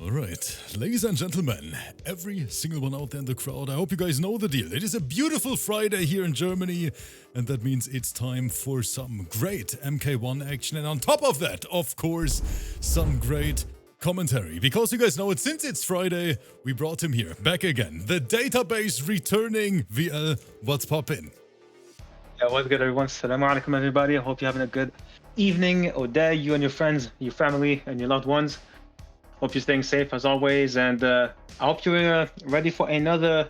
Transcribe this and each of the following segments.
Alright, ladies and gentlemen, every single one out there in the crowd, I hope you guys know the deal. It is a beautiful Friday here in Germany, and that means it's time for some great MK1 action, and on top of that, of course, some great commentary. Because you guys know it, since it's Friday, we brought him here, back again. The database returning, VL, what's poppin'? Yeah, what's good, everyone? Assalamu alaikum, everybody. I hope you're having a good evening or day, you and your friends, your family, and your loved ones. Hope you're staying safe as always, and I hope you're ready for another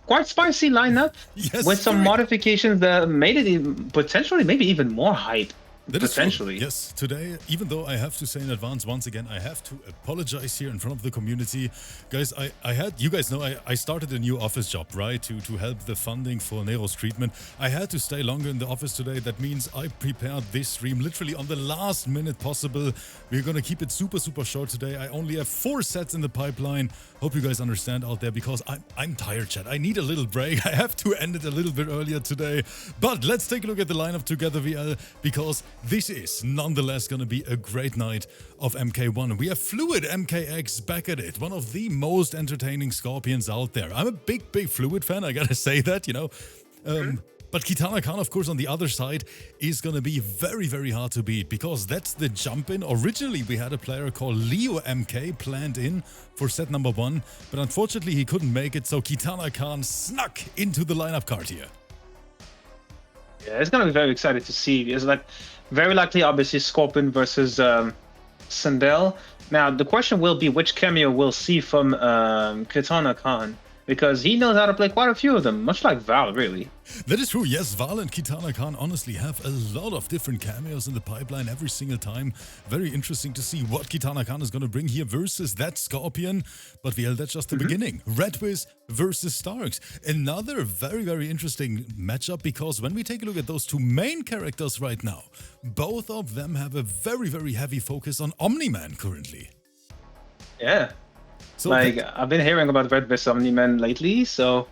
quite spicy lineup with some modifications that made it potentially maybe even more hype. Potentially. Yes, today, even though I have to say in advance, once again, I have to apologize here in front of the community. Guys, you guys know I started a new office job, right, to help the funding for Nero's treatment. I had to stay longer in the office today. That means I prepared this stream literally on the last minute possible. We're gonna keep it super short today. I only have 4 sets in the pipeline. Hope you guys understand out there, because I'm tired, chat. I need a little break. I have to end it a little bit earlier today. But let's take a look at the lineup together, VL, because this is nonetheless going to be a great night of MK1. We have FLUIDMKX back at it, one of the most entertaining Scorpions out there. I'm a big Fluid fan, I gotta say that, you know. But KITANAKAHN, of course, on the other side, is going to be very hard to beat, because that's the jump in. Originally, we had a player called Leo MK planned in for set number 1, but unfortunately, he couldn't make it, so KITANAKAHN snuck into the lineup card here. Yeah, it's going to be very exciting to see. It's like very likely, obviously, Scorpion versus SINDEL. Now, the question will be which cameo we'll see from KITANAKAHN, because he knows how to play quite a few of them, much like Val, really. That is true, yes. Val and KITANAKAHN honestly have a lot of different cameos in the pipeline every single time. Very interesting to see what KITANAKAHN is going to bring here versus that Scorpion. But VL, that's just the beginning. REDVIS versus STARKZZ. Another very interesting matchup, because when we take a look at those 2 main characters right now, both of them have a very heavy focus on OMNIMAN currently. Yeah. So I've been hearing about REDVIS OMNIMAN lately, so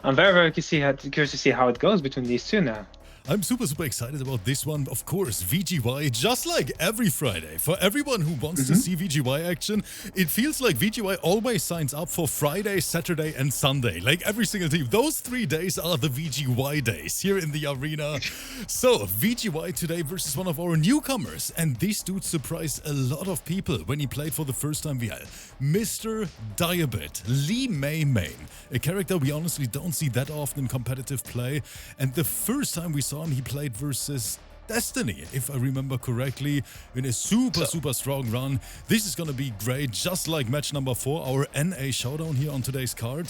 I'm very curious to see how it goes between these two now. I'm super excited about this one. Of course, VGY, just like every Friday, for everyone who wants to see VGY action, it feels like VGY always signs up for Friday, Saturday, and Sunday. Like every single team. Those 3 days are the VGY days here in the arena. So, VGY today versus one of our newcomers. And this dude surprised a lot of people when he played for the first time. We had MRDIYABET, LIMEI main. A character we honestly don't see that often in competitive play. And the first time we saw him, he played versus Destiny, if I remember correctly, in a super strong run. This is gonna be great, just like match number 4, our NA showdown here on today's card.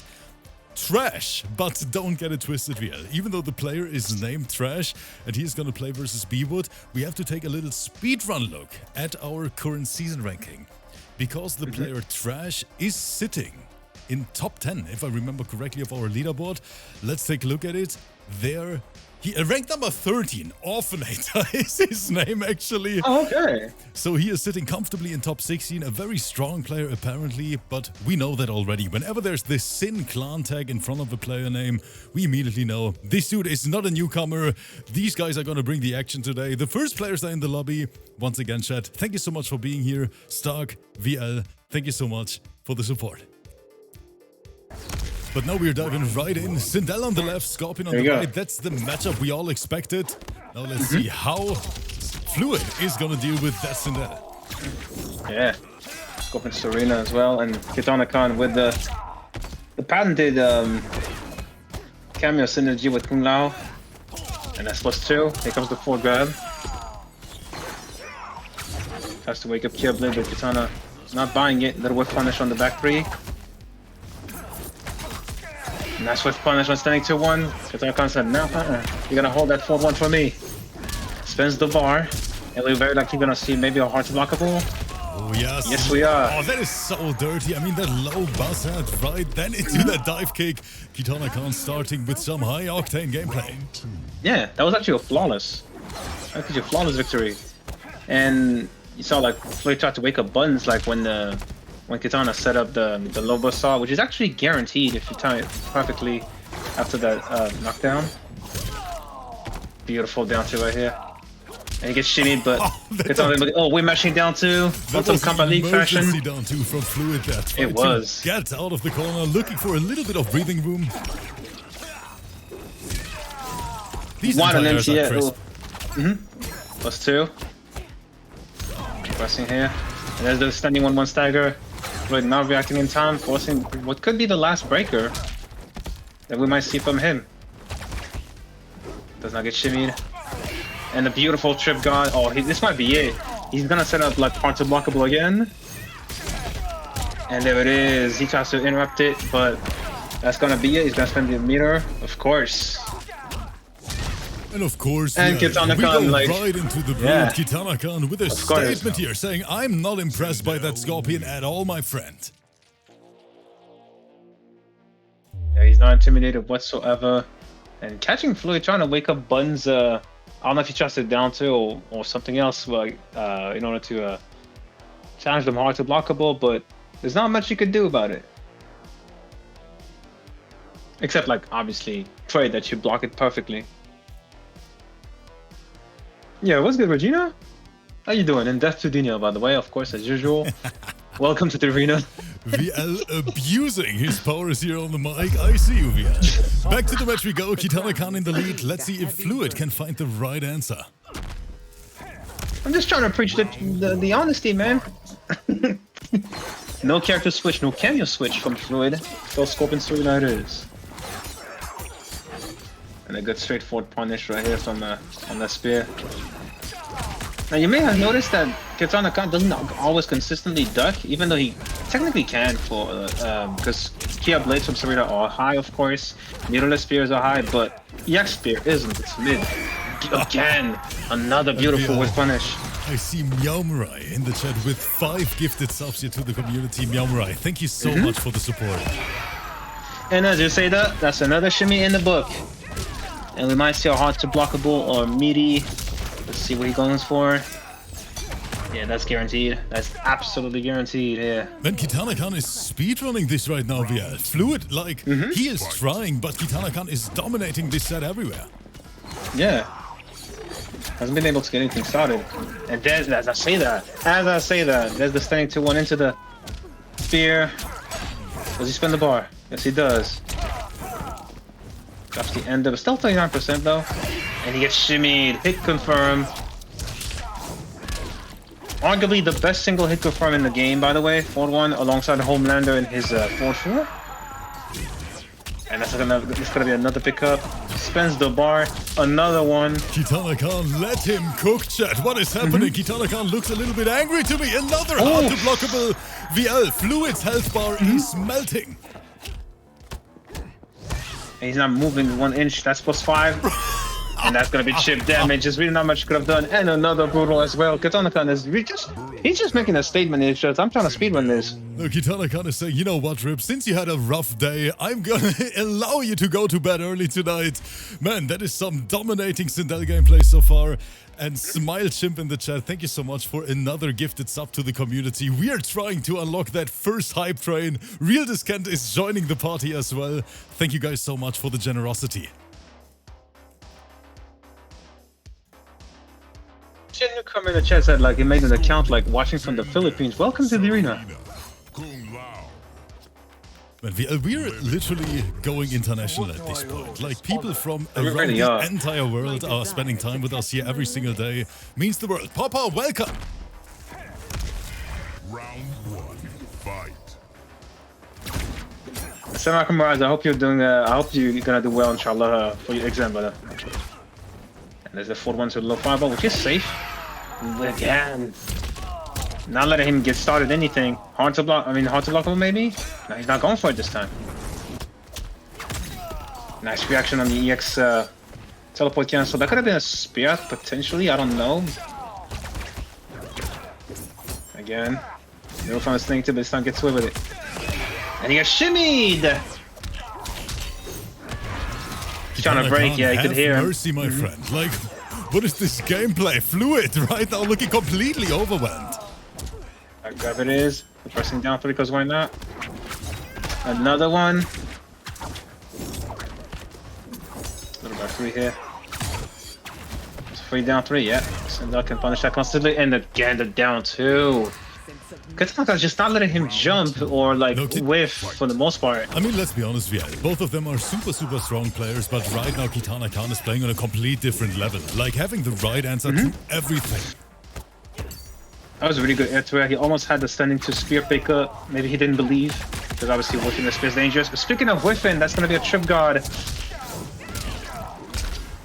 Trash, but don't get it twisted, VL. Even though the player is named Trash and he's gonna play versus BWOOD, we have to take a little speedrun look at our current season ranking, because the player Trash is sitting in top 10, if I remember correctly, of our leaderboard. Let's take a look at it. There, he ranked number 13. Orphanator is his name, actually. Oh, okay. So he is sitting comfortably in top 16. A very strong player, apparently, but we know that already. Whenever there's this Sin clan tag in front of a player name, we immediately know this dude is not a newcomer. These guys are going to bring the action today. The first players are in the lobby. Once again, chat, thank you so much for being here. Stark, VL, thank you so much for the support. But now we're diving right in. SINDEL on the left, Scorpion on the right. That's the matchup we all expected. Now let's see how Fluid is going to deal with that SINDEL. Yeah, Scorpion Serena as well, and KITANAKAHN with the patented cameo synergy with Kung Lao. And that's +2. Here comes the 4 grab. Has to wake up Kibble, but Kitana not buying it. Little whiff punish on the back 3. Nice whiff punish on standing 2-1. KITANAKAHN said, no, you're gonna hold that 4-1 for me. Spins the bar. And we're very likely gonna see maybe a hard blockable. Oh, yes. Yes, we are. Oh, that is so dirty. I mean, that low buzz head right then into that dive kick. KITANAKAHN starting with some high-octane gameplay. Yeah, that was actually a flawless. Actually a flawless victory. And you saw, like, Floyd tried to wake up buttons, like, when Kitana set up the low buzz saw, which is actually guaranteed if you time it perfectly after that knockdown. Beautiful down to right here. And he gets shimmied, but that's we're mashing down two. That Mortal was Kombat League fashion. emergency down two from Fluid there. It was. Get out of the corner, looking for a little bit of breathing room. These One on anti-airs are MTA. crisp. Plus two. Pressing here. And there's the standing 1-1 stagger. But not reacting in time, forcing what could be the last breaker that we might see from him. Does not get shimmied. And a beautiful trip guard. Oh, this might be it. He's gonna set up like hard to blockable again. And there it is. He tries to interrupt it, but that's gonna be it. He's gonna spend the meter, of course. And of course, and we go like, right into the BWOOD KITANAKAHN with a statement here saying, I'm not impressed by that Scorpion at all, my friend. Yeah, he's not intimidated whatsoever. And catching Fluid, trying to wake up Buns, I don't know if he tries to down two or something else, like, in order to challenge them hard to blockable, but there's not much you could do about it. Except, like, obviously, pray that you block it perfectly. Yeah, what's good, Regina? How you doing? And death to Dino, by the way, of course, as usual. Welcome to the arena. VL abusing his powers here on the mic. I see you, VL. Back to the match we go. KITANAKAHN in the lead. Let's see if Fluid can find the right answer. I'm just trying to preach the honesty, man. No character switch, no cameo switch from Fluid. So Scorpion storyline it is. And a good straightforward punish right here from on that spear. Now you may have noticed that KITANAKAHN doesn't always consistently duck, even though he technically can for because Kia Blades from Sarita are high, of course. Needleless spears are high, but EX spear isn't. It's mid. Again, another beautiful whip punish. I see Meowmurai in the chat with 5 gifted subs here to the community. Meowmurai, thank you so much for the support. And as you say that, that's another shimmy in the book. And we might see a hard to blockable or meaty. Let's see what he goes for. Yeah, that's guaranteed. That's absolutely guaranteed, yeah. Man, KITANAKAHN is speedrunning this right now, VL. Fluid, like, he is trying, but KITANAKAHN is dominating this set everywhere. Yeah. Hasn't been able to get anything started. And there's, as I say that, there's the standing 2-1 into the spear. Does he spin the bar? Yes, he does. Drops the end of it. Still 39% though. And he gets shimmied. Hit confirm. Arguably the best single hit confirm in the game, by the way. 4-1 alongside Homelander in his 4-4. And that's gonna be another pickup. Spins the bar. Another one. KITANAKAHN, let him cook, chat. What is happening? KITANAKAHN looks a little bit angry to me. Another hard to blockable VL. Fluid's health bar is melting. And he's not moving 1 inch. That's +5. And that's gonna be chip damage. There's really not much could have done. And another brutal as well. KITANAKAHN is he's just making a statement. It's just, I'm trying to speedrun this. No, KITANAKAHN is saying, you know what, Rip, since you had a rough day, I'm gonna allow you to go to bed early tonight. Man, that is some dominating Sindel gameplay so far. And Smile Chimp in the chat, thank you so much for another gifted sub to the community. We are trying to unlock that first hype train. Real Discant is joining the party as well. Thank you guys so much for the generosity. Shit, newcomer in the chat said like he made an account like watching from the Philippines. Welcome to the arena. Man, we're literally going international at this point. Like, people from around really the entire world are spending time with us here every single day. Means the world. Papa, welcome! Round 1, fight. Assalamu alaikum, I hope you're doing. I hope you're gonna do well, inshallah, for your exam, brother. And there's a 4-1 to the low fireball, which is safe. Again. Not letting him get started anything. Hard to block. I mean, hard to block him maybe. No, he's not going for it this time. Nice reaction on the EX teleport cancel. That could have been a spear potentially. I don't know. Again, no from his thing to this time gets away with it, and he gets shimmied. He's trying to break. Yeah, he could hear him. Mercy, my friend. Like, what is this gameplay? Fluid right now, looking completely overwhelmed. Grab it is. Pressing down 3 because why not? Another one. Little by 3 here. 3 down 3, yeah. Sindel can punish that constantly, and again the down 2. KITANAKAHN's just not letting him jump or like whiff for the most part. I mean, let's be honest, yeah, both of them are super strong players, but right now KITANAKAHN is playing on a complete different level, like having the right answer to everything. That was a really good air to air. He almost had the standing to spear pick up. Maybe he didn't believe, because obviously whiffing the spear is dangerous. But speaking of whiffing, that's going to be a trip guard.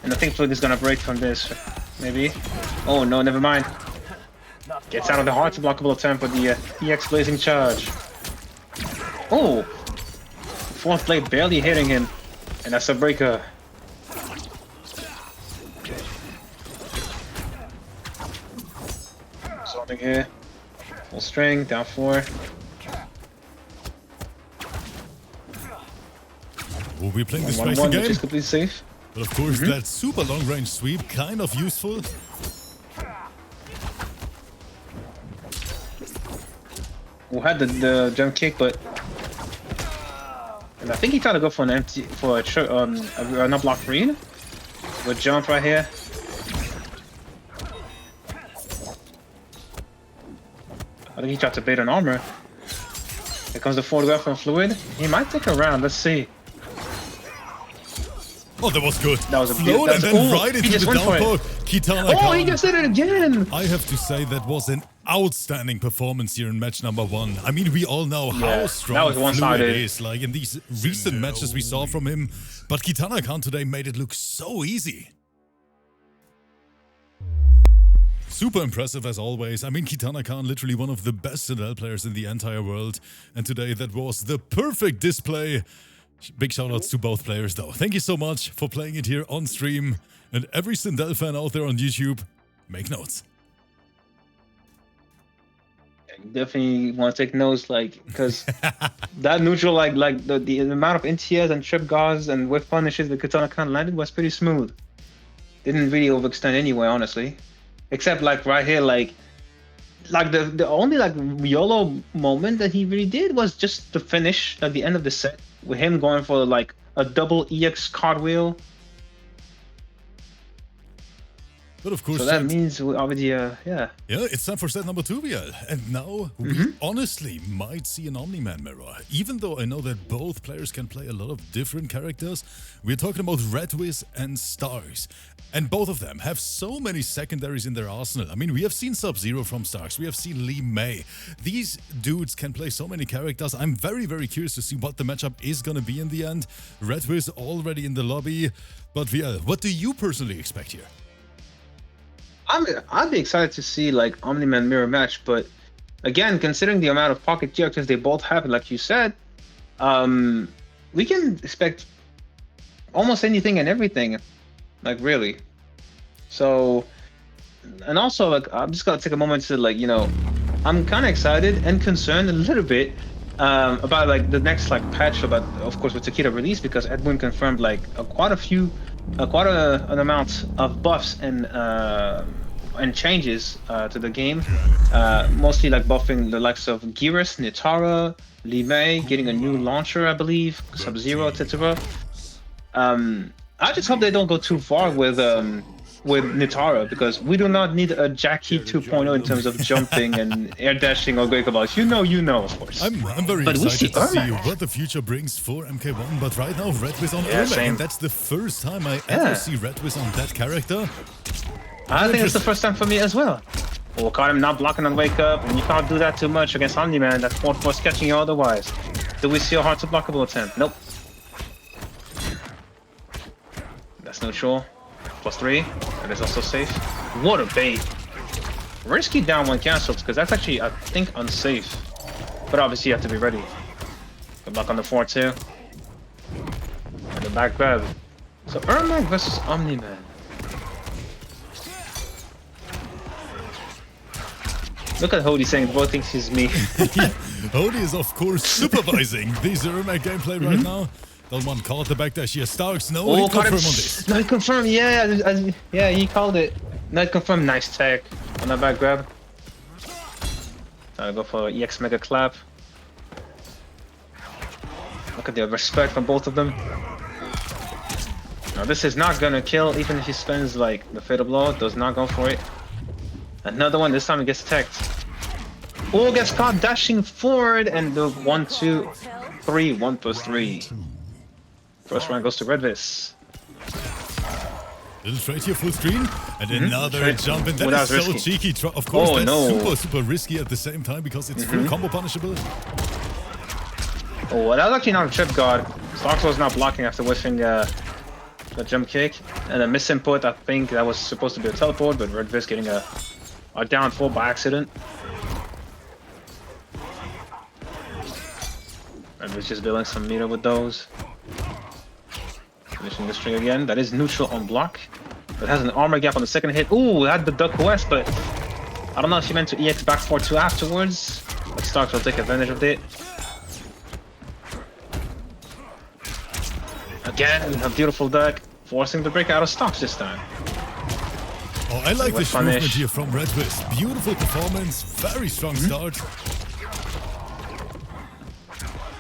And I think Fluid is going to break from this, maybe. Oh no, never mind. Gets out of the hard to blockable attempt with the EX Blazing Charge. Oh! Fourth blade barely hitting him. And that's a breaker. Zoning here. Full string, down 4. We'll be playing this 1-1, racing which game. is completely safe. But of course, that super long range sweep, kind of useful. Who had the jump kick, but and I think he tried to go for an empty for a not block read with jump right here. I think he tried to bait an armor. Here comes the photograph from Fluid. He might take a round. Let's see. Oh, that was good. That was a float and then right into the down poke. KITANAKAHN. Oh, he just did it again. I have to say that was an outstanding performance here in match number 1. I mean, we all know how strong Fluid is. Like in these recent matches we saw from him, but KITANAKAHN today made it look so easy. Super impressive as always. I mean, KITANAKAHN, literally one of the best SINDEL players in the entire world. And today that was the perfect display. Big shoutouts to both players though. Thank you so much for playing it here on stream. And every SINDEL fan out there on YouTube, make notes. You definitely want to take notes, like, because that neutral, like the amount of NTS and trip guards and whiff punishes that KITANAKAHN landed was pretty smooth. Didn't really overextend anyway, honestly. Except like right here, like the only like YOLO moment that he really did was just the finish at the end of the set with him going for like a double EX cartwheel. But of course, so that means we already, yeah. Yeah, it's time for set number 2, VL. And now we honestly might see an OMNIMAN mirror. Even though I know that both players can play a lot of different characters, we're talking about REDVIS and STARKZZ. And both of them have so many secondaries in their arsenal. I mean, we have seen Sub-Zero from STARKZZ, we have seen LIMEI. These dudes can play so many characters. I'm very curious to see what the matchup is gonna be in the end. REDVIS already in the lobby. But VL, what do you personally expect here? I'd be excited to see like OMNIMAN mirror match, but again, considering the amount of pocket characters they both have, like you said, we can expect almost anything and everything, like really. So, and also like I'm just gonna take a moment to like, you know, I'm kind of excited and concerned a little bit about like the next like patch about, of course, with Takeda release, because Edwin confirmed like quite an amount of buffs and changes to the game, mostly like buffing the likes of Geras, Nitara, LIMEI, getting a new launcher, I believe, Sub-Zero, etc. I just hope they don't go too far with Nitara, because we do not need a Jackie 2.0 in terms of jumping and air dashing or Great Balls. You know, of course. I'm very excited to see what the future brings for MK1, but right now REDVIS on ERMAC, and that's the first time I ever see REDVIS on that character. I think it's the first time for me as well. Oh, caught him not blocking on wake up, and you can't do that too much against OMNIMAN. That's force catching you otherwise. Do we see a hard to blockable attempt? Nope. That's neutral. +3. That is also safe. What a bait. Risky down 1 cancels, because that's actually, I think, unsafe. But obviously you have to be ready. Good luck on the 4-2. And the back grab. So ERMAC versus OMNIMAN. Look at Hody saying the boy thinks he's me. Hody is of course supervising this ERMAC gameplay right now. That one called the back dash here. STARKZZ, no, he confirmed on this. No, he confirmed, yeah, he called it. No, he confirmed, nice tech on that back grab. I'll go for EX Mega Clap. Look at the respect from both of them. Now this is not gonna kill, even if he spends like the fatal blow, does not go for it. Another one, this time he gets attacked. Oh, gets caught dashing forward, and the 1, 2, 3, 1 plus 3. First round goes to REDVIS. Little trade here, full screen, and another jump, and that that is was so risky. cheeky. Of course, Oh, that's no. super risky at the same time because it's full combo punishable. Oh, that was actually not a trip guard. STARKZZ was not blocking after whiffing the jump kick. And a misinput, I think that was supposed to be a teleport, but REDVIS getting a downfall by accident. REDVIS just building some meter with those. Finishing the string again. That is neutral on block. It has an armor gap on the second hit. Ooh, it had the duck west, but I don't know if she meant to EX back 4-2 afterwards. But STARKZZ will take advantage of it. Again, a beautiful duck, forcing the break out of STARKZZ this time. Oh, I like this movement punish. here from REDVIS. Beautiful performance, very strong start.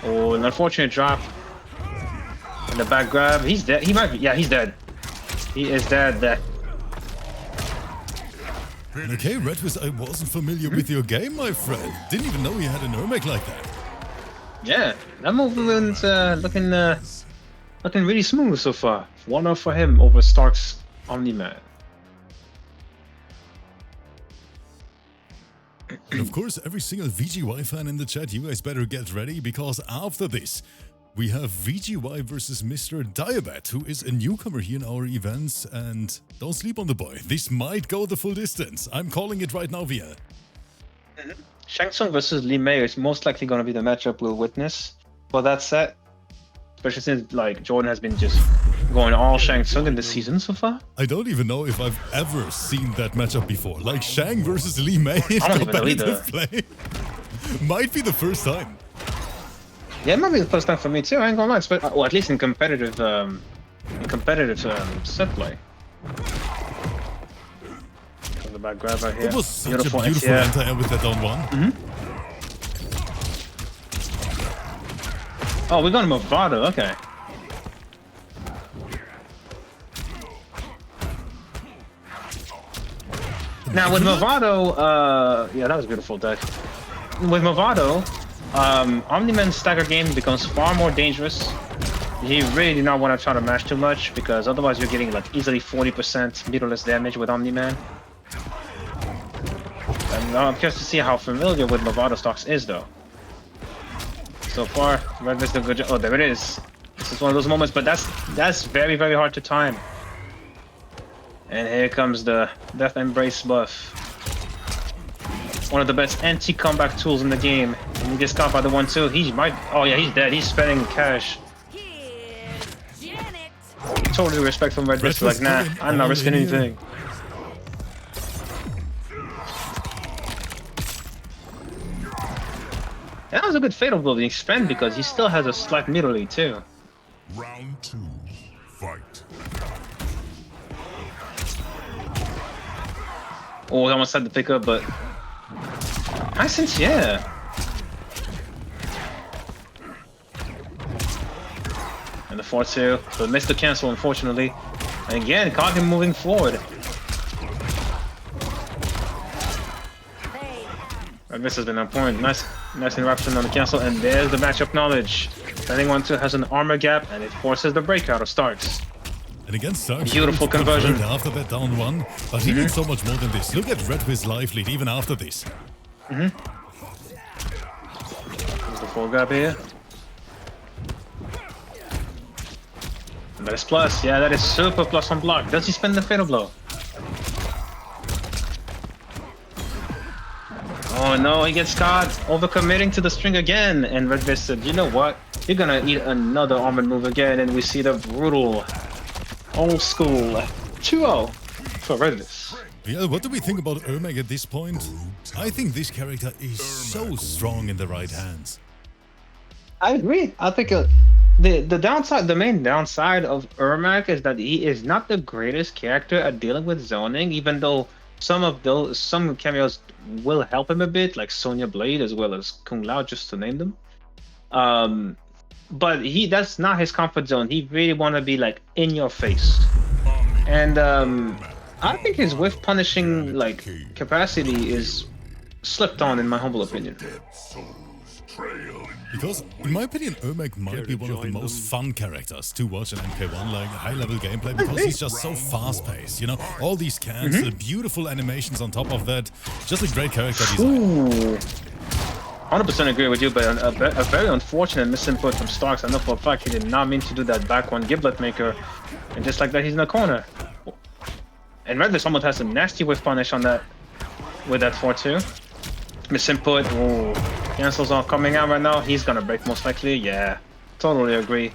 Oh, an unfortunate drop. And the back grab. He's dead. He might be. Yeah, he's dead. He is dead. Okay, REDVIS, I wasn't familiar with your game, my friend. Didn't even know you had an ERMAC like that. Yeah, that movement's looking really smooth so far. 1-0 for him over STARKZZ OMNIMAN. And of course, every single VGY fan in the chat, you guys better get ready, because after this, we have VGY versus MRDIYABET, who is a newcomer here in our events, and don't sleep on the boy. This might go the full distance. I'm calling it right now, Via. Shang Tsung versus LIMEI is most likely going to be the matchup we'll witness for that set. Especially since like Jordan has been just going all Shang Tsung in this season so far. I don't even know if I've ever seen that matchup before. Like Shang versus LIMEI in I don't even know competitive play. Might be the first time. Yeah, it might be the first time for me too. I ain't gonna lie, or at least in competitive set play. The back grab right here. It was such a beautiful anti-air with that down one. Oh, we got him a Vado. Okay. Now with Movado, yeah, that was a beautiful deck. With Movado, OMNIMAN's stagger game becomes far more dangerous. You really do not want to try to mash too much, because otherwise you're getting like easily 40% meterless damage with OMNIMAN. And I'm curious to see how familiar with Movado stocks is though. So far, REDVIS did a good job. Oh, there it is. This is one of those moments, but that's very, very hard to time. And here comes the Death Embrace buff. One of the best anti-comeback tools in the game. And he gets caught by the 1-2. He might. Oh yeah, he's dead. He's spending cash. Totally respect from REDVIS. Like, nah, I'm not risking anything. That was a good fatal blow to expend because he still has a slight middle lead too. Round 2, fight. Oh, I almost had to pick up, but I sense, yeah. And the 4-2, but missed the cancel unfortunately. And again, caught him moving forward. REDVIS has been on point. Nice interruption on the cancel, and there's the matchup knowledge. Standing 1-2 has an armor gap, and it forces the breakout of STARKZZ. And again, STARKZZ Beautiful conversion. after that down one, but he needs so much more than this. Look at REDVIS' life lead even after this. There's the full grab here. And that is plus. Yeah, that is super plus on block. Does he spend the fatal blow? Oh no, he gets caught overcommitting to the string again, and REDVIS said, you know what? You're gonna eat another armored move again, and we see the brutal, old school 2-0 for REDVIS. Yeah, what do we think about ERMAC at this point? I think this character is so strong in the right hands. I agree. I think the main downside of ERMAC is that he is not the greatest character at dealing with zoning, even though some cameos will help him a bit, like Sonya Blade as well as Kung Lao, just to name them. but that's not his comfort zone. He really want to be like in your face. And I think his whiff punishing like capacity is slipped on, in my humble opinion. Because, in my opinion, ERMAC might be one of the most fun characters to watch in MK1, like high-level gameplay, because he's just so fast-paced, you know? All these cans, the beautiful animations on top of that, just a great character design. Ooh. 100% agree with you, but a very unfortunate misinput from Starks. I know for a fact he did not mean to do that back one giblet maker, and just like that, he's in the corner. And REDVIS someone has some nasty whiff punish on that, with that 4-2. Misinput, ooh. Cancels are coming out right now. He's gonna break most likely. Yeah, totally agree.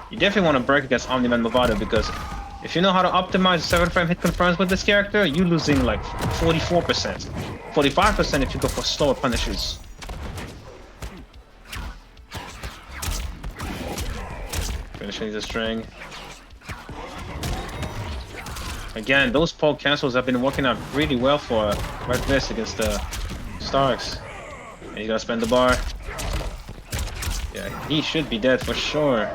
You definitely want to break against OMNIMAN Movado, because if you know how to optimize 7-frame hit confirms with this character, you're losing like 44%. 45% if you go for slower punishes. Finishing the string. Again, those poke cancels have been working out really well for REDVIS against the Starks. And he's gonna spend the bar. Yeah, he should be dead for sure.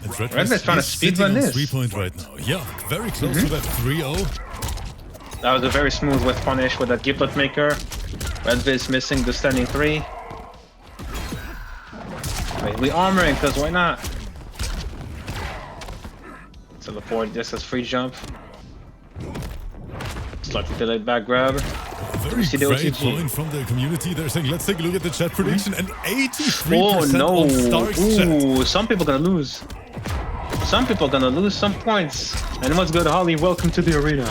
REDVIS trying to speedrun this. 3-point right now. Yeah, very close to that 3-0. That was a very smooth with punish with that giblet maker. REDVIS missing the standing 3. Wait, we armoring, because why not? Teleport, this is free jump. Slightly delayed back grab. Very great point from the community. They're saying, let's take a look at the chat prediction, and 83% on Starks chat. Ooh, some people gonna lose. Some people gonna lose some points. And what's good, Holly? Welcome to the arena.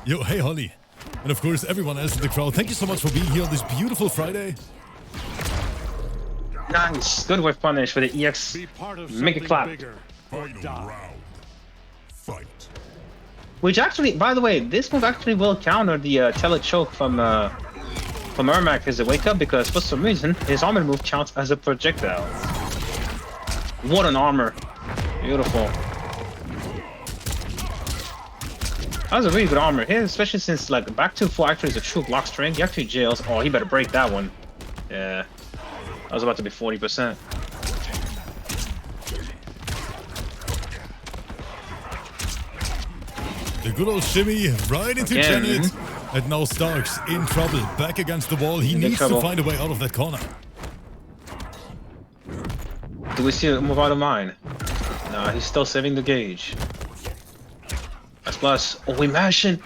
Yo, hey Holly. And of course, everyone else in the crowd, thank you so much for being here on this beautiful Friday. Nice. Good with punish for the EX. Make it clap. Which actually, by the way, this move actually will counter the telechoke from ERMAC as a wake up, because for some reason his armor move counts as a projectile. What an armor! Beautiful. That was a really good armor here, especially since like back 2-4 actually is a true block string. He actually jails. Oh, he better break that one. Yeah, that was about to be 40%. The good old shimmy right into Janet. And now Starks in trouble, back against the wall. He needs to find a way out of that corner. Do we see a move out of mine? No, he's still saving the gauge. That's plus. Oh, we mashing.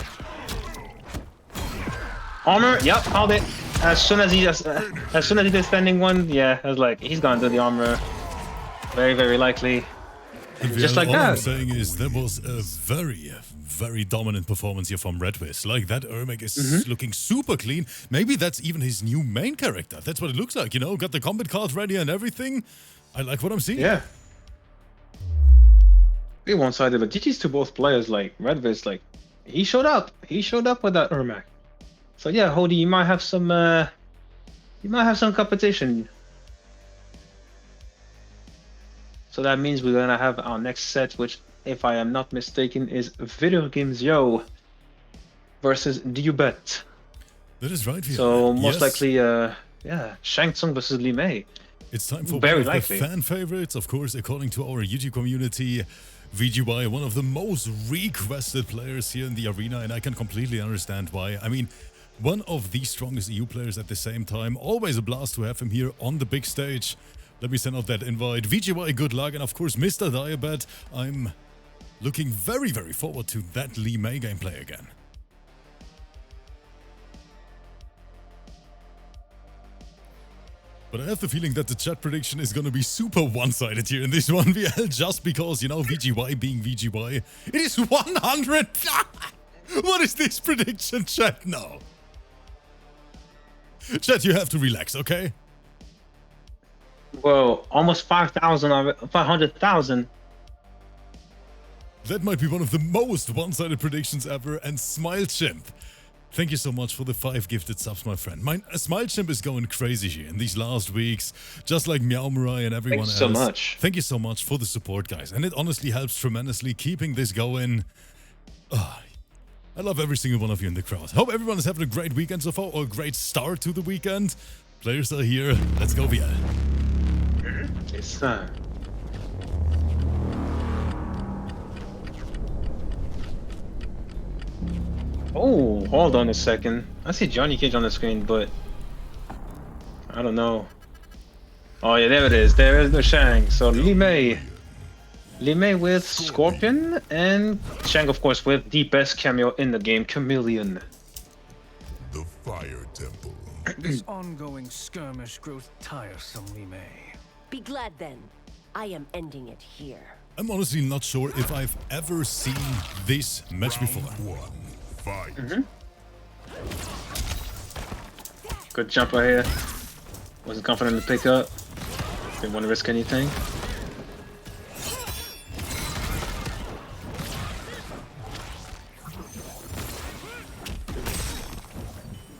Armor. Yep, called it. As soon as he did standing one, yeah, I was like, he's gonna do the armor. Very, very likely. Just like that. All I'm saying is that was a very dominant performance here from REDVIS. Like, that ERMAC is looking super clean. Maybe that's even his new main character. That's what it looks like, you know? Got the combat card ready and everything. I like what I'm seeing. Yeah. Be one-sided, but GG's to both players. Like, REDVIS, like, he showed up. He showed up with that ERMAC. So yeah, Hody, you might have some competition. So that means we're gonna have our next set, which, if I am not mistaken, is Videogamezyo versus BWOOD. That is right. So most likely, yeah, Shang Tsung versus LIMEI. It's time for one of the fan favorites, of course, according to our YouTube community. VGY, one of the most requested players here in the arena, and I can completely understand why. I mean, one of the strongest EU players at the same time. Always a blast to have him here on the big stage. Let me send out that invite. VGY, good luck, and of course, MRDIYABET. I'm looking very, very forward to that LIMEI gameplay again. But I have the feeling that the chat prediction is going to be super one-sided here in this 1VL, just because, you know, VGY being VGY. It is 100! What is this prediction, chat? No. Chat, you have to relax, okay? Whoa, almost 5,000, 500,000. That might be one of the most one-sided predictions ever. And Smile Chimp, thank you so much for the 5 gifted subs, my friend. Smile Chimp is going crazy here in these last weeks, just like Meow Murai and everyone else. Thank you so much. Thank you so much for the support, guys. And it honestly helps tremendously keeping this going. I love every single one of you in the crowd. Hope everyone is having a great weekend so far, or a great start to the weekend. Players are here. Let's go, VL. Yes, sir. Oh, hold on a second. I see Johnny Cage on the screen, but I don't know. Oh yeah, there it is. There is the Shang. So LIMEI with Scorpion, and Shang, of course, with the best cameo in the game, Chameleon. The Fire Temple. This ongoing skirmish grows tiresome, LIMEI. Be glad then. I am ending it here. I'm honestly not sure if I've ever seen this match before. Round 1. Fight. Good jump right here. Wasn't confident to pick up. Didn't want to risk anything.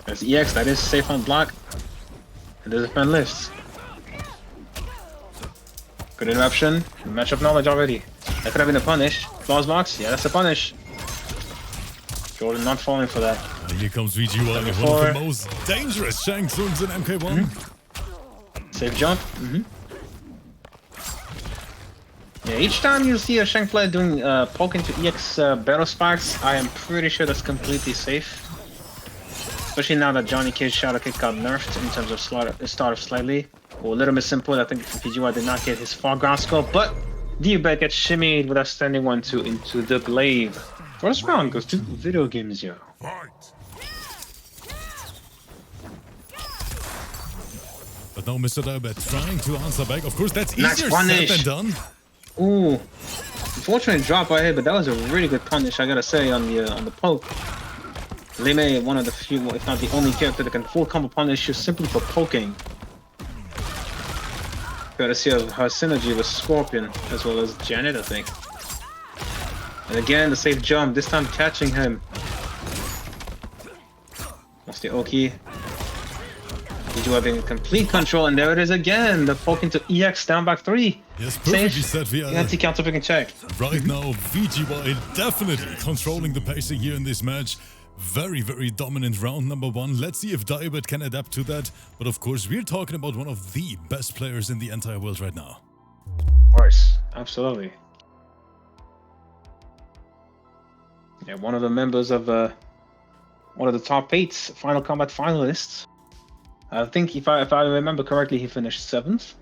There's EX, that is safe on block. And there's a fan lift. Good interruption. Matchup knowledge already. That could have been a punish. Claws box, yeah, that's a punish. Jordan not falling for that. And here comes VGY, one of the most dangerous Shang Tsungs in MK1. Safe jump. Yeah, each time you see a Shang player doing poke into EX battle sparks, I am pretty sure that's completely safe. Especially now that Johnny Cage shadow kick got nerfed in terms of start slightly. Or a little bit simple, I think VGY did not get his far ground score, but MRDIYABET gets shimmied with a standing 1-2 into the glaive. First round goes to Videogamezyo. Fight. But now MRDIYABET trying to answer back. Of course, that's Nice easier punish. said than done. Ooh, unfortunate drop right here, but that was a really good punish, I gotta say, on the poke. LIMEI, one of the few, if not the only character that can full combo punish you simply for poking. Gotta see her synergy with Scorpion as well as Janet, I think. And again, the safe jump, this time catching him. That's the Oki. VGY being in complete control, and there it is again. The poke into EX down back 3. Yes, perfectly said, VL. Anti-counter pick and check. Right now, VGY definitely controlling the pacing here in this match. Very, very dominant round number 1. Let's see if MRDIYABET can adapt to that. But of course, we're talking about one of the best players in the entire world right now. Of course, absolutely. Yeah, one of the members of one of the top 8 Final Kombat finalists. I think if I remember correctly, he finished 7th.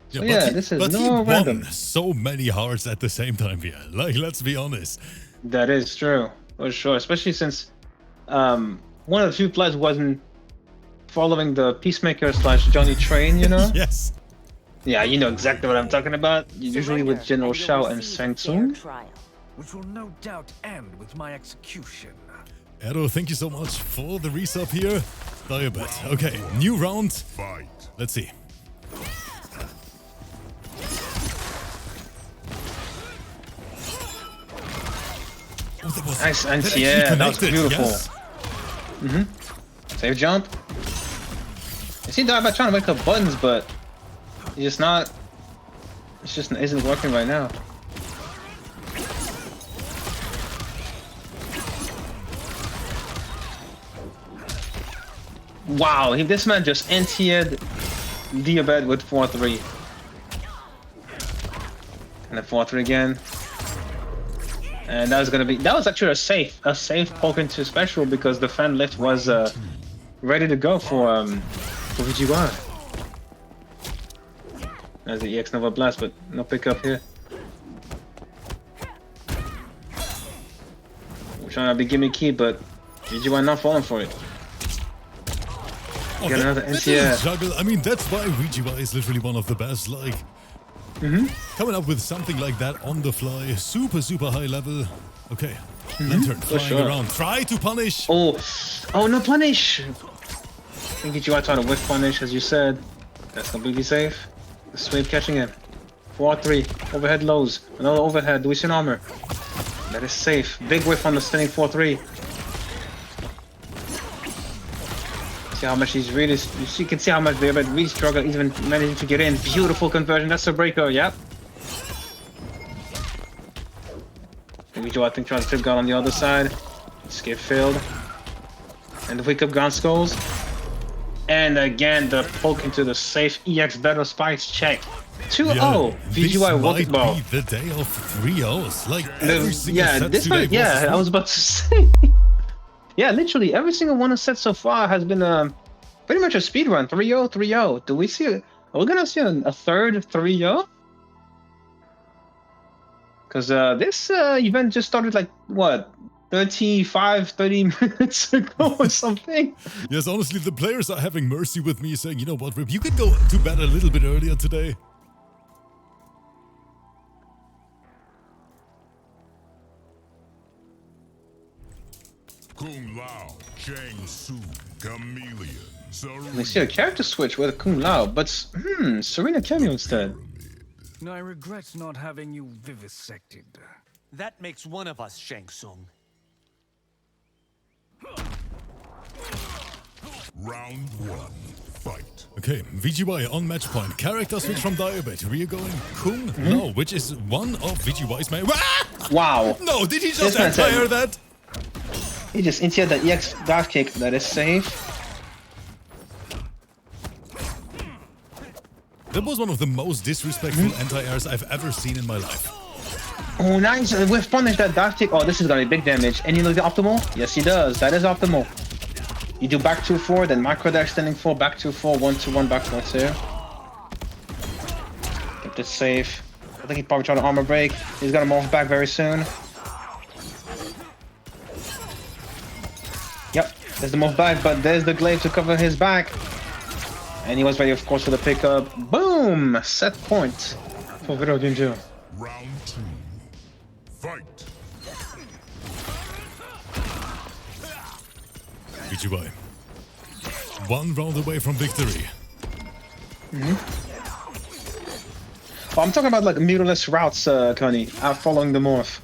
So yeah, this is no random. Won so many hearts at the same time, VL. Like, let's be honest. That is true, for sure. Especially since one of the few players wasn't following the Peacemaker / Johnny Train, you know? Yes. Yeah, you know exactly what I'm talking about. Usually with General SHAO and Shang Tsung. Which will no doubt end with my execution. Edo, thank you so much for the resub here. MRDIYABET. Okay, new round. Fight. Let's see. Oh, that was Nice, and that yeah, that was connected, beautiful. yes. Save jump. You see MRDIYABET trying to wake up buttons, but he's just not. It's just isn't working right now. Wow, this man just anti-ed MRDIYABET with 4-3. And then 4-3 again. And that was actually a safe poke into special because the fan lift was ready to go for VGY. There's the EX Nova Blast, but no pickup here. We're trying to be gimmicky, but VGY not falling for it. Oh, Get another that NCS. juggle. I mean, that's why VGY is literally one of the best. Like, coming up with something like that on the fly, super, super high level. Okay, Lantern flying around. Try to punish. Oh, no punish. I think VGY tried to whiff punish, as you said. That's completely safe. The sweep catching him. 4-3. Overhead lows. Another overhead. Lucian armor. That is safe. Big whiff on the standing 4-3. See how much he's really. You can see how much they're really struggling, even managing to get in. Beautiful conversion. That's a breaker. Yep. VGY, I think, trying to flip guard on the other side. Skip failed. And the wake up ground skulls. And again, the poke into the safe EX battle spikes check. 2-0. This VGY might Walking be the day of 3-0s. Like every single set this today might, yeah, I was about to say. Yeah, literally every single one of set so far has been pretty much a speed run. 3-0, 3-0. Do we see? Are we gonna see a third 3-0? Because this event just started like what? 30 minutes ago or something. Yes, honestly, the players are having mercy with me, saying, you know what, Rip, you could go to bed a little bit earlier today. Kung Lao, Shang Tsung, Chameleon, We see a character switch with Kung Lao, but Serena cameo instead. I regret not having you vivisected. That makes one of us, Shang Tsung. Round 1, fight. Okay, VGY on match point. Character switch from Diabet. We are going Kung Lao, which is one of VGY's main. Wow. No, did he just This man fire said- that? He just into the EX dive kick. That is safe. That was one of the most disrespectful anti-airs I've ever seen in my life. Oh, nice. We've punished that dive kick. Oh, this is gonna be big damage. And you look at optimal? Yes, he does. That is optimal. You do back 2-4, then micro dash standing 4, back 2-4, 1-2-1, back 4-2. Kept it safe. I think he probably tried to armor break. He's gonna morph back very soon. Yep, there's the morph back, but there's the glaive to cover his back. And he was ready, of course, for the pickup. Boom! Set point for Videogamezyo. Round 2, fight. VGY. One round away from victory. But I'm talking about like mirrorless routes, Connie, following the morph.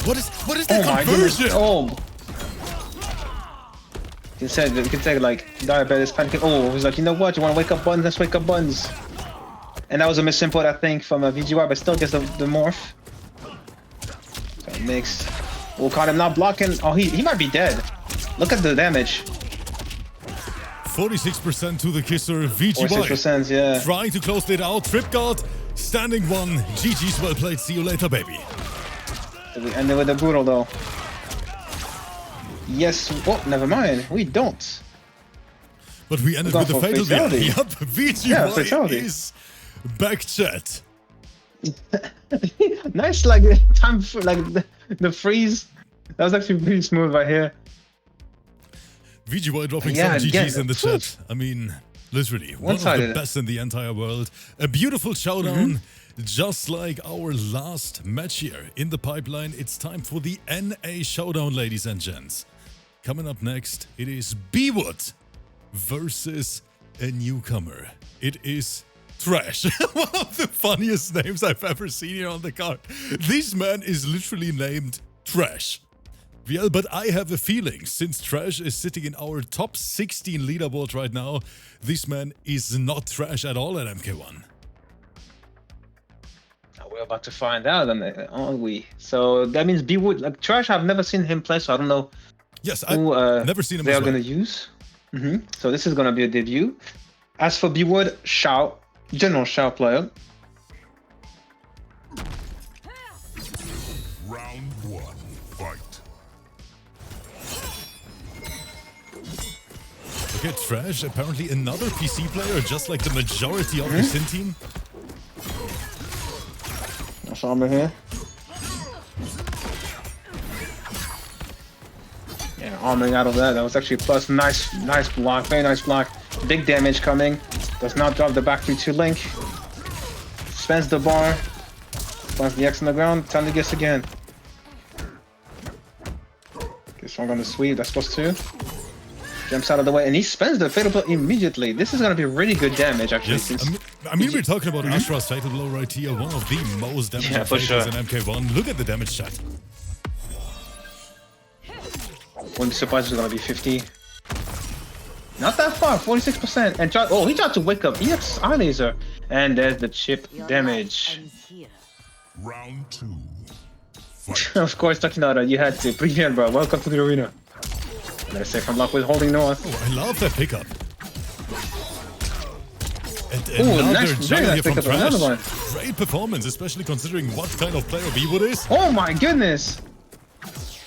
What is that conversion? Oh! You can say like diabetes panicking. Oh, he's like, you know what? You want to wake up buns? Let's wake up buns. And that was a misinput, I think, from a VGY, but still gets the morph. So mixed. Oh, caught him not blocking. Oh, he might be dead. Look at the damage. 46% to the kisser. VGY 46%, yeah. trying to close it out. Trip guard, standing one. GG's, well played. See you later, baby. We ended with a brutal though. Yes. Oh, never mind. We don't. But we ended We're with a going for fatal fatality. Yup, VGY Yeah, fatality. is back, chat. Nice, like time for like the freeze. That was actually pretty smooth right here. VGY dropping Yeah, some again, GG's in the chat. I mean, literally, one of the One-sided. best in the entire world. A beautiful showdown, just like our last match here in the pipeline. It's time for the NA showdown, ladies and gents. Coming up next, it is BWOOD versus a newcomer. It is Trash. One of the funniest names I've ever seen here on the card. This man is literally named Trash. Well, but I have a feeling, since Trash is sitting in our top 16 leaderboard right now, this man is not Trash at all at MK1. We're about to find out, aren't we? So that means BWOOD, like Trash, I've never seen him play, so I don't know Yes, I've who never seen him they as are well. going to use. So this is going to be a debut. As for BWOOD, SHAO, general SHAO player. Round 1, fight. Okay, Trash, apparently another PC player, just like the majority of the Sin team. That's armor here. Yeah, armoring out of that. That was actually a plus. Nice block. Very nice block. Big damage coming. Does not drop the back 3-2 link. Spends the bar. Plants the X on the ground. Time to guess again. This one gonna sweep. That's plus 2. Jumps out of the way, and he spends the fatal blow immediately. This is gonna be really good damage, actually. Yes, Since I mean we're talking about ASHRAH's fatal blow right here, one of the most damaging Yeah, for fatals sure. in MK1. Look at the damage chat. Wouldn't be surprised if it's gonna be 50. Not that far, 46%. And he tried to wake up EX eye laser. And there's the chip Your damage. life ends here. Round 2, fight. Of course, talking about you had to. Brilliant, bro. Welcome to the arena. Another second block with holding north. Oh, I love that pickup. And Ooh, another nice, very juggle nice here from pickup, another one. Trash. Great performance, especially considering what kind of player BWOOD is. Oh my goodness!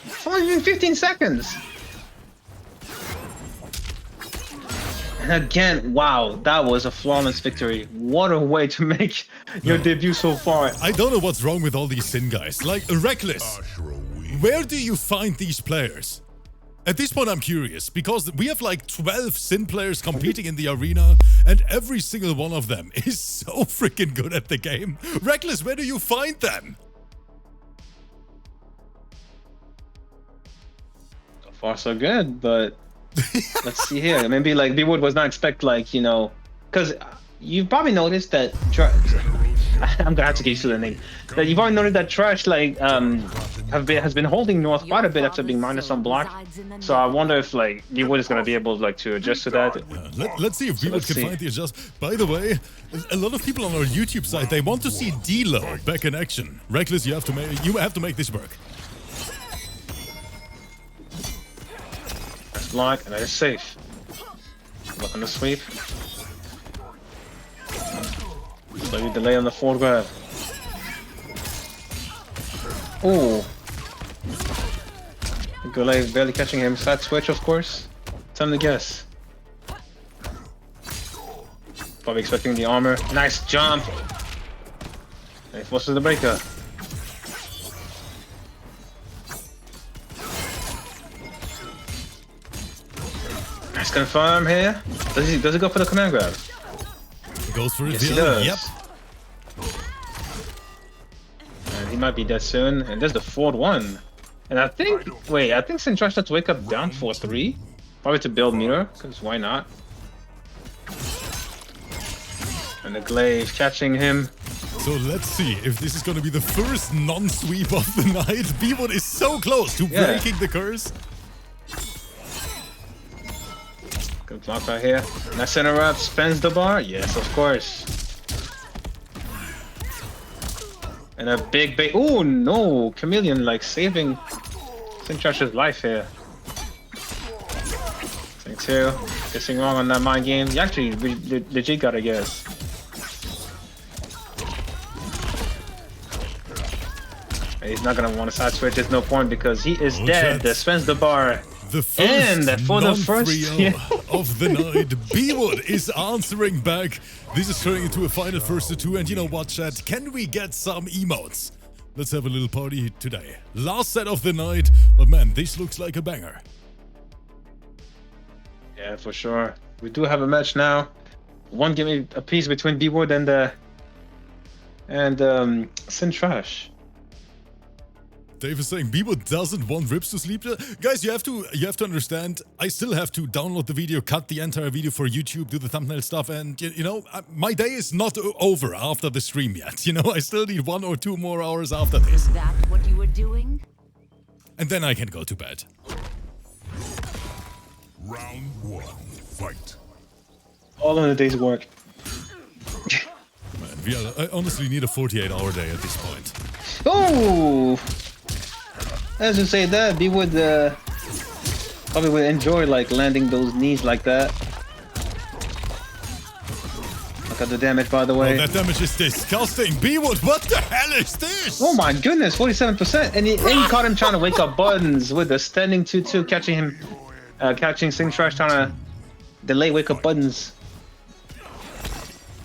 It's only been 15 seconds. And again, wow, that was a flawless victory. What a way to make your debut so far. I don't know what's wrong with all these Sin guys. Like, Reckless, ASHRAH wins. where do you find these players? At this point, I'm curious, because we have like 12 Sin players competing in the arena, and every single one of them is so freaking good at the game. Reckless, where do you find them? So far, so good, but let's see here. Maybe like BWOOD was not expect like, you know, because you've probably noticed that I'm gonna have to get used to the name. That you've already noticed that Trash like has been holding north quite a bit after being minus on block. So I wonder if like BWOOD is gonna be able like to adjust to that. Let's see if BWOOD can find the adjust. By the way, a lot of people on our YouTube side, they want to see D-Low back in action. Reckless, you have to make this work. That's block and that is safe. Look on the sweep. Slightly delay on the forward grab. Ooh. Goulet is barely catching him. Side switch, of course. Time to guess. Probably expecting the armor. Nice jump. And he forces the breaker. Nice confirm here. Does he go for the command grab? Goes for it. Yes, he does. Yep. And he might be dead soon. And there's the forward one. And I think, wait, I think Sintrash has to wake up down 4-3. Probably to build meter, because why not? And the glaive catching him. So let's see if this is going to be the first non-sweep of the night. BWOOD is so close to breaking the curse. Good block right here. Nice center up, spends the bar. Yes, of course. And a big bait. Oh no! Chameleon like saving Sintrash's life here. Thing two. Guessing wrong on that mind game. You actually legit gotta guess. And he's not gonna want to side switch. There's no point because he is dead. Spends the bar. The first and for the first of the night, BWOOD is answering back. This is turning into a final first to two, and you know what, chat? Can we get some emotes? Let's have a little party today. Last set of the night, but man, this looks like a banger. Yeah, for sure. We do have a match now. One game apiece between BWOOD and Sintrash. Dave is saying BWOOD doesn't want Rips to sleep. Guys, you have to understand, I still have to download the video, cut the entire video for YouTube, do the thumbnail stuff, and you know, my day is not over after the stream yet. You know, I still need 1 or 2 more hours after this. Is that what you were doing? And then I can go to bed. Round one, fight. All in a day's work. Man, I honestly need a 48-hour day at this point. Oh! As you say that, BWOOD probably would enjoy like landing those knees like that. Look at the damage, by the way. Oh, that damage is disgusting. BWOOD, what the hell is this? Oh my goodness, 47%. And he caught him trying to wake up buttons with the standing 2-2, catching him, catching Sintrash trying to delay wake up buttons.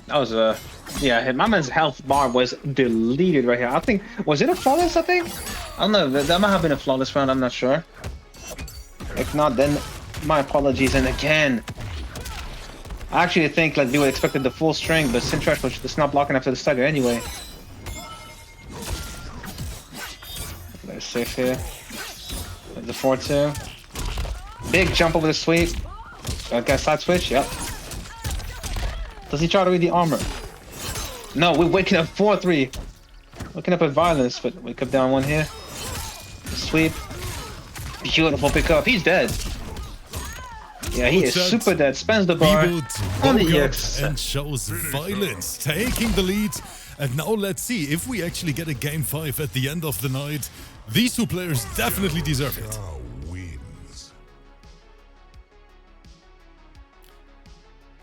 That was yeah, my man's health bar was deleted right here. I think, was it a flawless, I think? I don't know, that might have been a flawless round, I'm not sure. If not, then my apologies. And again, I actually think like they would expected the full string, but Sintrash was just not blocking after the stagger anyway. Very safe here. The 4-2. Big jump over the sweep. Okay, side switch, yep. Does he try to read the armor? No, we're waking up 4-3. Looking up at violence, but wake up down one here. Sweep. Beautiful pickup. He's dead. Yeah, he is super dead. Spends the bar on the EX. And shows violence, taking the lead. And now let's see if we actually get a game 5 at the end of the night. These two players definitely deserve it. SHAO wins.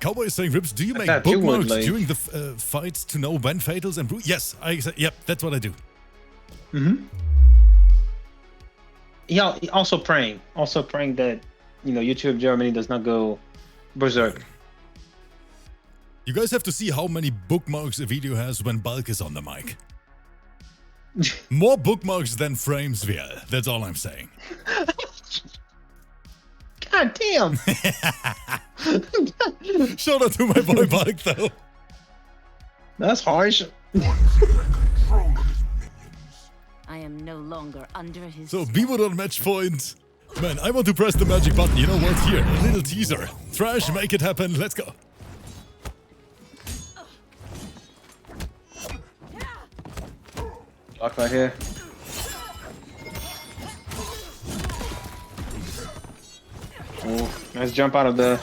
Cowboy is saying, Rips, do you make that you would, bookmarks like- during the fights to know when fatals and yes, yep, that's what I do. Yeah, also praying that, you know, YouTube Germany does not go berserk. You guys have to see how many bookmarks a video has when Bulk is on the mic. More bookmarks than frames, VL. That's all I'm saying. God damn! Shout out to my boy Bulk, though. That's harsh. I am no longer under his So, spell. BWOOD on match point. Man, I want to press the magic button. You know what? Here, a little teaser. Trash, make it happen. Let's go. Block right here. Oh, nice jump out of the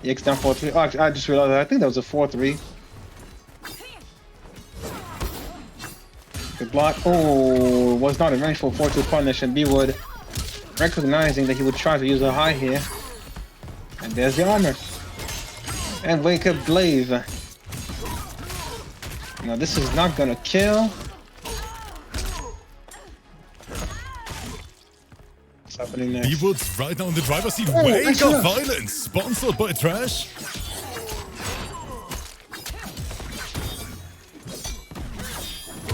EX down 4-3. Oh, I just realized that. I think that was a 4-3. Good block. Oh, was not in range for 4-2 punish, and BWOOD recognizing that he would try to use a high here. And there's the armor. And wake up Glaive. Now this is not gonna kill. What's happening next? BWOOD right now in the driver's seat. Oh, Wake nice of shot. violence. Sponsored by Trash.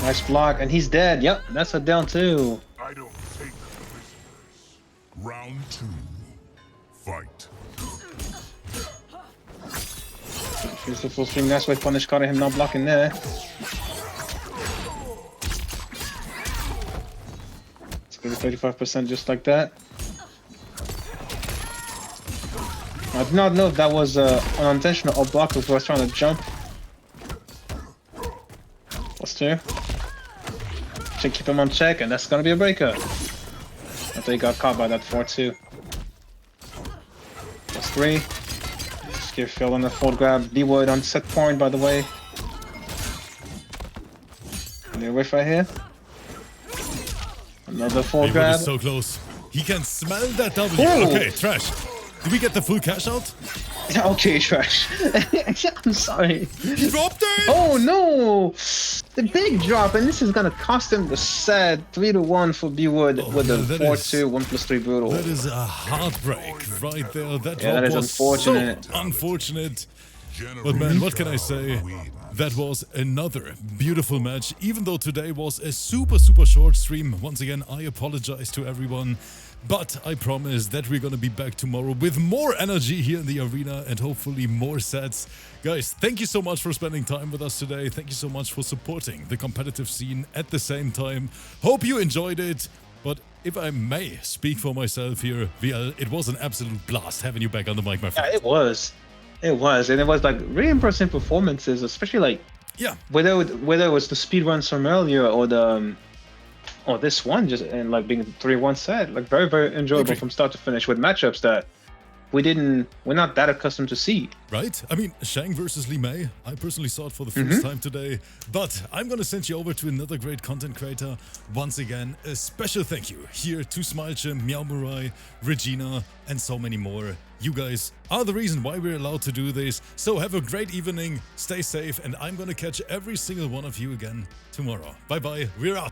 Nice block, and he's dead. Yep, that's a down two. I don't take prisoners. Round 2. Fight. Here's the full stream. Nice way punish. Caught him not blocking there. Let's go to 35% just like that. I did not know if that was unintentional or block if I was trying to jump. Plus 2. Should keep him on check, and that's gonna be a breaker. I think he got caught by that 4-2. Plus 3. Just give Phil on the full grab. BWOOD on set point, by the way. Near whiff right here. Another full BWOOD grab. is so close. He can smell that W. Oh. Okay, Trash. Did we get the full cash out? Okay, Trash. I'm sorry. He dropped it! Oh no! The big drop, and this is gonna cost him the set 3-1 for BWOOD with the that 4-2, 1+3 brutal. That is a heartbreak right there. That Yeah, drop that is was unfortunate. so unfortunate. But man, what can I say? That was another beautiful match. Even though today was a super short stream. Once again, I apologize to everyone. But I promise that we're gonna be back tomorrow with more energy here in the arena and hopefully more sets. Guys, thank you so much for spending time with us today. Thank you so much for supporting the competitive scene at the same time. Hope you enjoyed it. But if I may speak for myself here, VL, it was an absolute blast having you back on the mic, my friend. Yeah, it was. It was, and it was like really impressive performances, especially like Yeah. whether it was the speedruns from earlier or the or this one, just and like being a 3-1 set, like very enjoyable Agree. from start to finish with matchups that we're not that accustomed to see. Right? I mean, Shang versus LIMEI, I personally saw it for the first time today, but I'm gonna send you over to another great content creator. Once again, a special thank you here to Smilche, Meow Murai, Regina, and so many more. You guys are the reason why we're allowed to do this, so have a great evening, stay safe, and I'm gonna catch every single one of you again tomorrow. Bye bye, we're out.